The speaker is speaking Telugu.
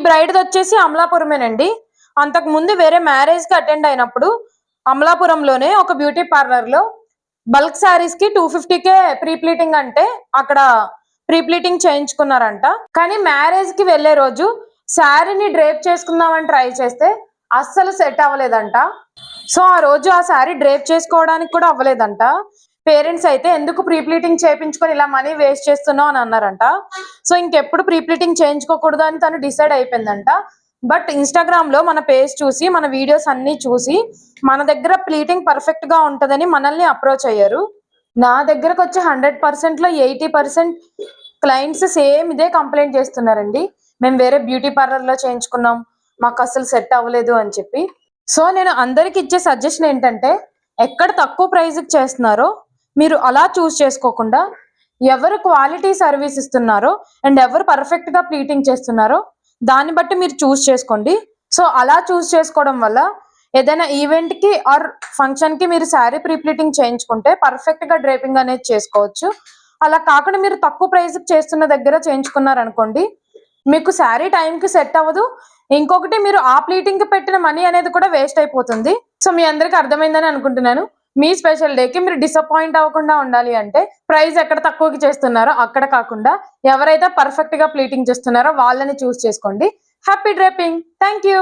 బ్రైడ్ది వచ్చేసి అమలాపురమేనండి. అంతకు ముందు వేరే మ్యారేజ్ కి అటెండ్ అయినప్పుడు అమలాపురంలోనే ఒక బ్యూటీ పార్లర్ లో బల్క్ శారీస్ కి 250K ప్రీ ప్లీటింగ్ అంటే అక్కడ ప్రీ ప్లీటింగ్ చేయించుకున్నారంట. కానీ మ్యారేజ్ కి వెళ్లే రోజు శారీని డ్రేప్ చేసుకుందామని ట్రై చేస్తే అస్సలు సెట్ అవ్వలేదంట. సో ఆ రోజు ఆ శారీ డ్రేప్ చేసుకోవడానికి కూడా అవ్వలేదంట. పేరెంట్స్ అయితే ఎందుకు ప్రీ ప్లీటింగ్ చేయించుకొని ఇలా మనీ వేస్ట్ చేస్తున్నావు అని అన్నారంట. సో ఇంకెప్పుడు ప్రీ ప్లీటింగ్ చేయించుకోకూడదు అని తను డిసైడ్ అయిపోయిందంట. బట్ ఇన్స్టాగ్రామ్ లో మన పేజ్ చూసి మన వీడియోస్ అన్ని చూసి మన దగ్గర ప్లీటింగ్ పర్ఫెక్ట్ గా ఉంటదని మనల్ని అప్రోచ్ అయ్యారు. నా దగ్గరకు వచ్చి 100% లో 80% క్లయింట్స్ సేమ్ ఇదే కంప్లైంట్ చేస్తున్నారండి. మేము వేరే బ్యూటీ పార్లర్ లో చేయించుకున్నాం, మాకు అసలు సెట్ అవ్వలేదు అని చెప్పి. సో నేను అందరికి ఇచ్చే సజెషన్ ఏంటంటే, ఎక్కడ తక్కువ ప్రైస్కి చేస్తున్నారో మీరు అలా చూస్ చేసుకోకుండా ఎవరు క్వాలిటీ సర్వీస్ ఇస్తున్నారో అండ్ ఎవరు పర్ఫెక్ట్ గా ప్లీటింగ్ చేస్తున్నారో దాన్ని బట్టి మీరు చూస్ చేసుకోండి. సో అలా చూస్ చేసుకోవడం వల్ల ఏదైనా ఈవెంట్ కి ఆర్ ఫంక్షన్ కి మీరు శారీ ప్రీ ప్లీటింగ్ చేయించుకుంటే పర్ఫెక్ట్ గా డ్రేపింగ్ అనేది చేసుకోవచ్చు. అలా కాకుండా మీరు తక్కువ ప్రైస్ చేస్తున్న దగ్గర చేయించుకున్నారనుకోండి, మీకు శారీ టైంకి సెట్ అవ్వదు. ఇంకొకటి మీరు ఆ ప్లీటింగ్ కి పెట్టిన మనీ అనేది కూడా వేస్ట్ అయిపోతుంది. సో మీ అందరికి అర్థమైందని అనుకుంటున్నాను. మీ స్పెషల్ డేకి మీరు డిసప్పాయింట్ అవ్వకుండా ఉండాలి అంటే ప్రైస్ ఎక్కడ తక్కువకి చేస్తున్నారో అక్కడ కాకుండా ఎవరైతే పర్ఫెక్ట్ గా ప్లీటింగ్ చేస్తున్నారో వాళ్ళని చూస్ చేసుకోండి. Happy draping. Thank you.